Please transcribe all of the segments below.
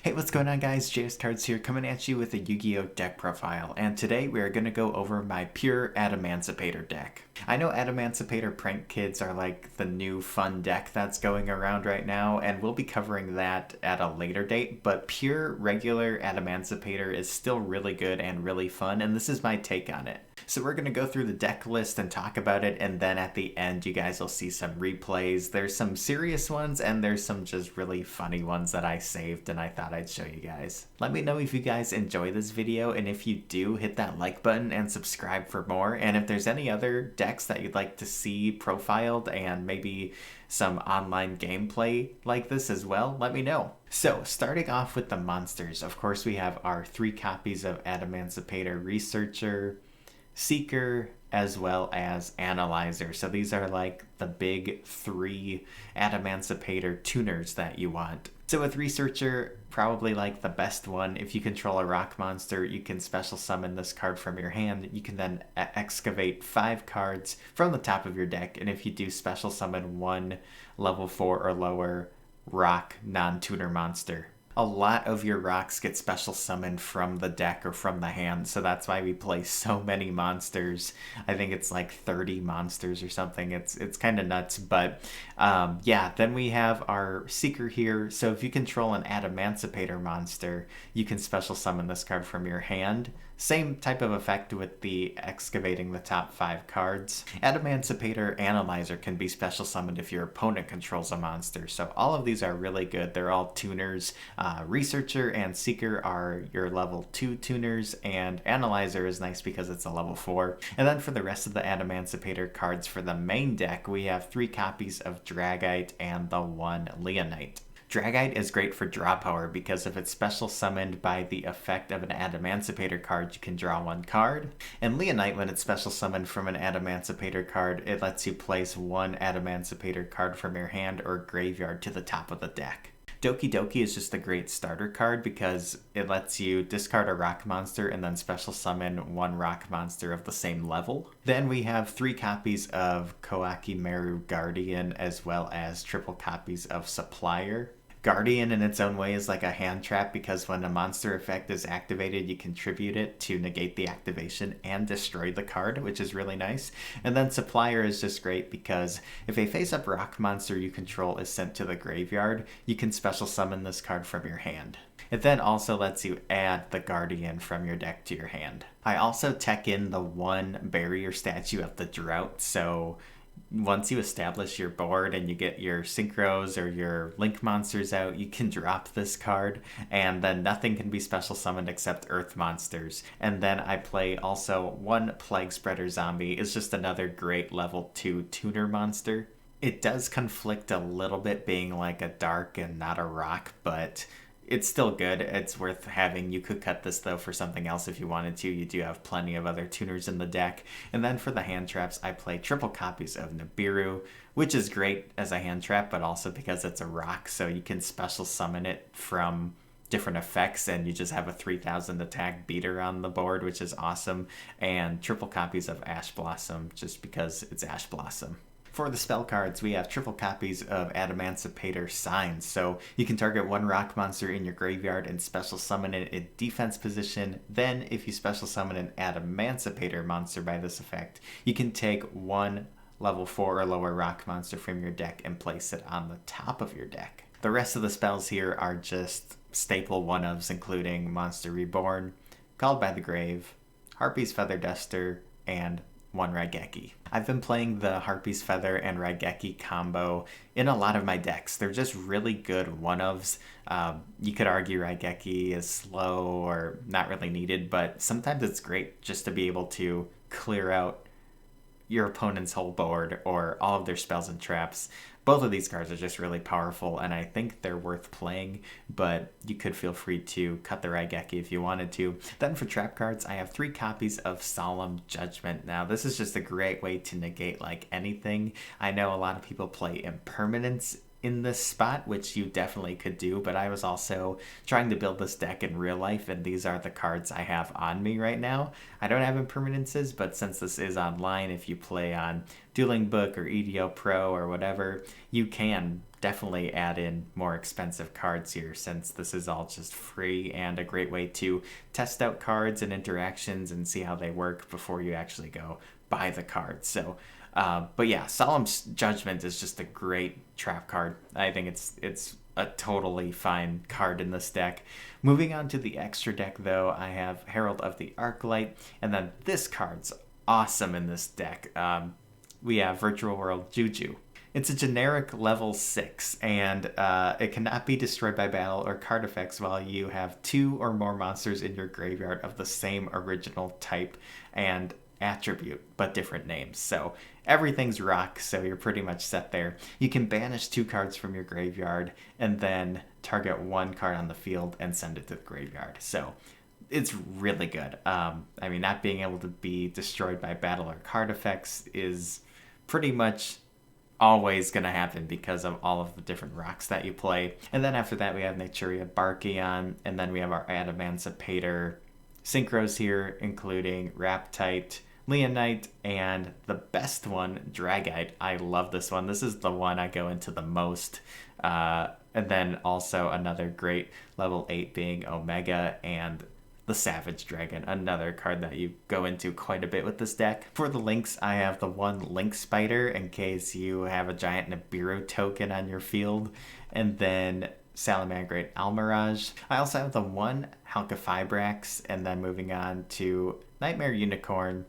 Hey, what's going on guys? JS Cards here coming at you with a Yu-Gi-Oh! Deck profile, and today we are going to go over my pure Adamancipator deck. I know Adamancipator Prank Kids are like the new fun deck that's going around right now, and we'll be covering that at a later date, but pure regular Adamancipator is still really good and really fun, and this is my take on it. So we're going to go through the deck list and talk about it, and then at the end you guys will see some replays. There's some serious ones and there's some just really funny ones that I saved and I thought I'd show you guys. Let me know if you guys enjoy this video, and if you do, hit that like button and subscribe for more. And if there's any other decks that you'd like to see profiled and maybe some online gameplay like this as well, let me know. So starting off with the monsters, of course we have our 3 copies of Adamancipator Researcher, Seeker, as well as Analyzer. So these are like the big 3 Adamancipator tuners that you want. So with Researcher, probably like the best one. If you control a rock monster, you can special summon this card from your hand. You can then excavate 5 cards from the top of your deck, and if you do, special summon 1 level 4 or lower rock non-tuner monster. A lot of your rocks get special summoned from the deck or from the hand, so that's why we play so many monsters. I think it's like 30 monsters or something. It's kind of nuts, but yeah. Then we have our Seeker here. So if you control an Adamancipator monster, you can special summon this card from your hand. Same type of effect with the excavating the top 5 cards. Adamancipator Analyzer can be special summoned if your opponent controls a monster. So all of these are really good. They're all tuners. Researcher and Seeker are your level 2 tuners, and Analyzer is nice because it's a level 4. And then for the rest of the Adamancipator cards for the main deck, we have 3 copies of Dragite and the 1 Leonite. Dragite is great for draw power because if it's special summoned by the effect of an Adamancipator card, you can draw 1 card. And Leonite, when it's special summoned from an Adamancipator card, it lets you place 1 Adamancipator card from your hand or graveyard to the top of the deck. Doki Doki is just a great starter card because it lets you discard a rock monster and then special summon 1 rock monster of the same level. Then we have 3 copies of Koaki Meru Guardian, as well as triple copies of Supplier. Guardian in its own way is like a hand trap because when a monster effect is activated, you contribute it to negate the activation and destroy the card, which is really nice. And then Supplier is just great because if a face-up rock monster you control is sent to the graveyard, you can special summon this card from your hand. It then also lets you add the Guardian from your deck to your hand. I also tech in the 1 barrier statue of the Drought, so once you establish your board and you get your synchros or your link monsters out, you can drop this card, and then nothing can be special summoned except earth monsters. And then I play also 1 Plague Spreader Zombie. It's just another great level 2 tuner monster. It does conflict a little bit being like a dark and not a rock, but it's still good. It's worth having. You could cut this though for something else if you wanted to. You do have plenty of other tuners in the deck. And then for the hand traps, I play triple copies of Nibiru, which is great as a hand trap, but also because it's a rock, so you can special summon it from different effects and you just have a 3000 attack beater on the board, which is awesome. And triple copies of Ash Blossom just because it's Ash Blossom. For the spell cards, we have triple copies of Adamancipator Signs. So you can target 1 rock monster in your graveyard and special summon it in defense position. Then if you special summon an Adamancipator monster by this effect, you can take 1 level 4 or lower rock monster from your deck and place it on the top of your deck. The rest of the spells here are just staple 1-ofs, including Monster Reborn, Called by the Grave, Harpy's Feather Duster, and 1 Raigeki. I've been playing the Harpy's Feather and Raigeki combo in a lot of my decks. They're just really good 1-ofs. You could argue Raigeki is slow or not really needed, but sometimes it's great just to be able to clear out your opponent's whole board or all of their spells and traps. Both of these cards are just really powerful, and I think they're worth playing, but you could feel free to cut the Raigeki if you wanted to. Then for trap cards, I have 3 copies of Solemn Judgment. Now, this is just a great way to negate like anything. I know a lot of people play Impermanence in this spot, which you definitely could do, but I was also trying to build this deck in real life, and these are the cards I have on me right now. I don't have impermanences, but since this is online, if you play on Dueling Book or EDO Pro or whatever, you can definitely add in more expensive cards here, since this is all just free and a great way to test out cards and interactions and see how they work before you actually go buy the card. So but yeah, Solemn Judgment is just a great trap card. I think it's a totally fine card in this deck. Moving on to the extra deck, though, I have Herald of the Arclight, and then this card's awesome in this deck. We have Virtual World Juju. It's a generic level 6, and it cannot be destroyed by battle or card effects while you have 2 or more monsters in your graveyard of the same original type and attribute, but different names. So everything's rock, so you're pretty much set there. You can banish 2 cards from your graveyard and then target 1 card on the field and send it to the graveyard. So it's really good. I mean, not being able to be destroyed by battle or card effects is pretty much always going to happen because of all of the different rocks that you play. And then after that, we have Naturia Barkion, and then we have our Adamancipator synchros here, including Raptite, Leonite, and the best one, Dragite. I love this one. This is the one I go into the most. And then also another great level 8 being Omega, and the Savage Dragon, another card that you go into quite a bit with this deck. For the links, I have the one Link Spider in case you have a giant Nibiru token on your field, and then Salamangreat Almirage. I also have the one Halqifibrax, and then moving on to Nightmare Unicorn,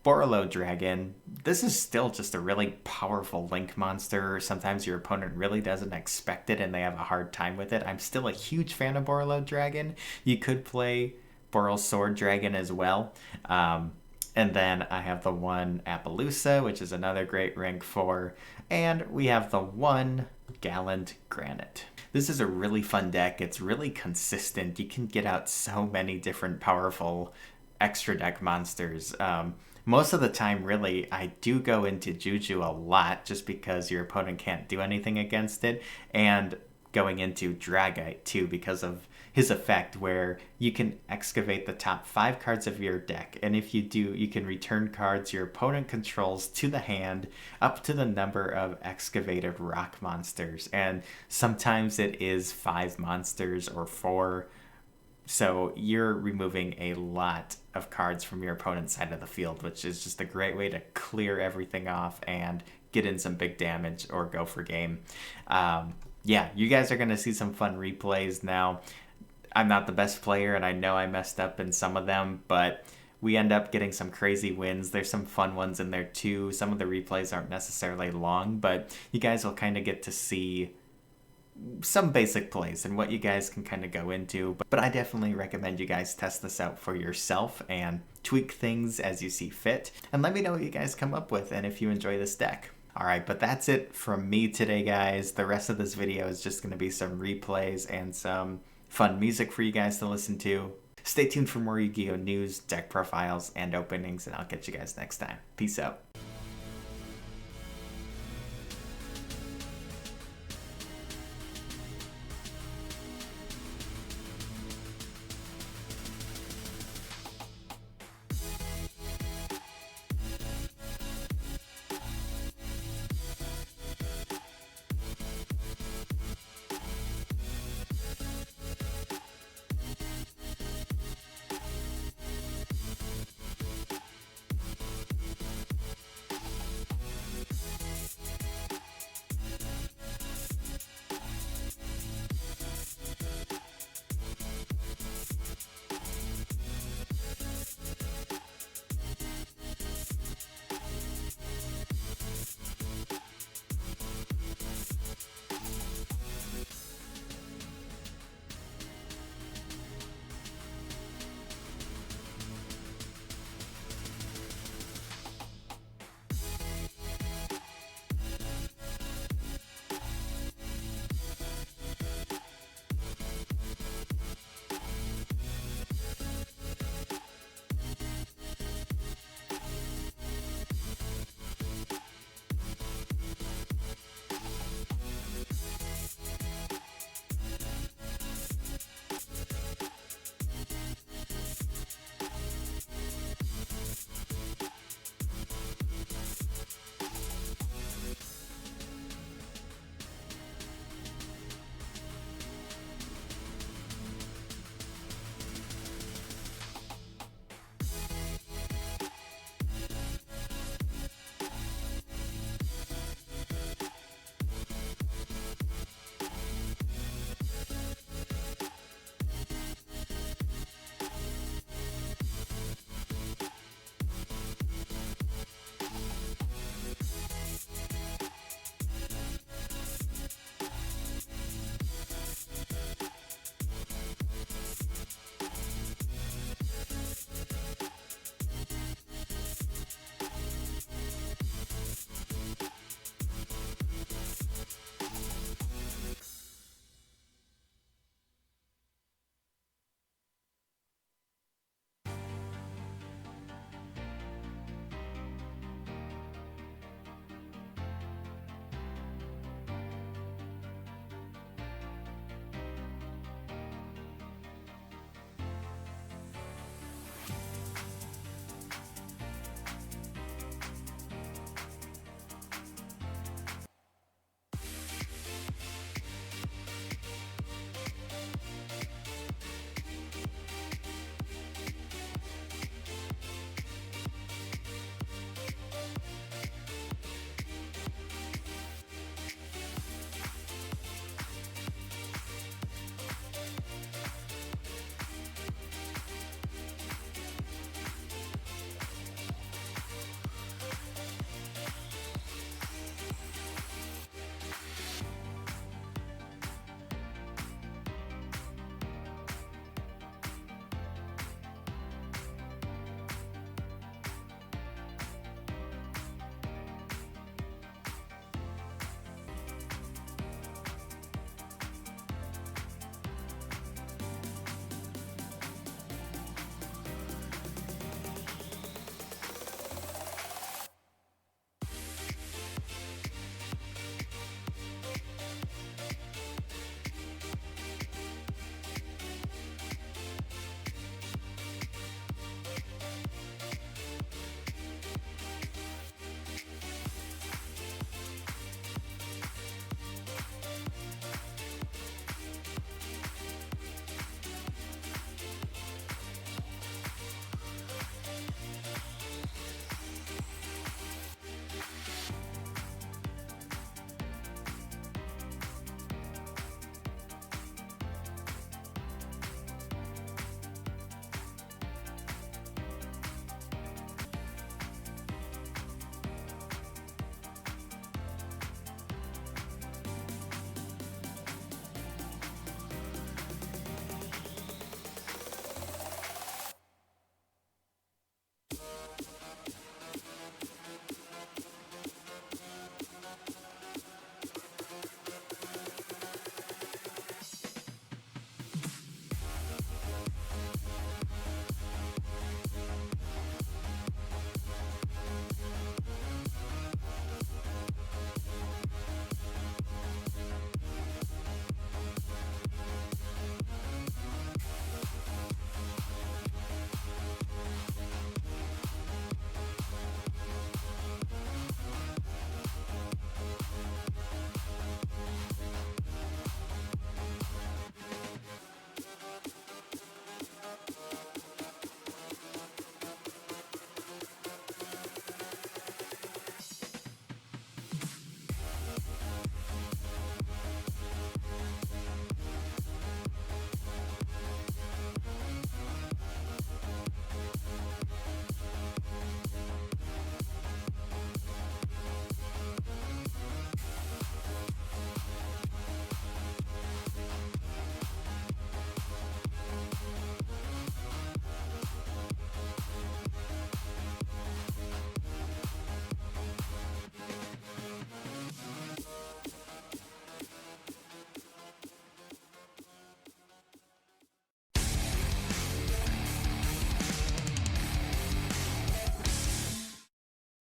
Borolo Dragon. This is still just a really powerful Link monster. Sometimes your opponent really doesn't expect it and they have a hard time with it. I'm still a huge fan of Borolo Dragon. You could play Boral Sword Dragon as well. And then I have the one Appaloosa, which is another great rank 4. And we have the one Gallant Granite. This is a really fun deck. It's really consistent. You can get out so many different powerful extra deck monsters. Most of the time, really, I do go into Juju a lot just because your opponent can't do anything against it. And going into Dragite too because of his effect where you can excavate the top 5 cards of your deck, and if you do, you can return cards your opponent controls to the hand up to the number of excavated rock monsters, and sometimes it is 5 monsters or 4, so you're removing a lot of cards from your opponent's side of the field, which is just a great way to clear everything off and get in some big damage or go for game. Yeah, you guys are going to see some fun replays now. I'm not the best player, and I know I messed up in some of them, but we end up getting some crazy wins. There's some fun ones in there too. Some of the replays aren't necessarily long, but you guys will kind of get to see some basic plays and what you guys can kind of go into. But I definitely recommend you guys test this out for yourself and tweak things as you see fit. And let me know what you guys come up with and if you enjoy this deck. Alright, but that's it from me today, guys. The rest of this video is just going to be some replays and some fun music for you guys to listen to. Stay tuned for more Yu-Gi-Oh! News, deck profiles, and openings, and I'll catch you guys next time. Peace out.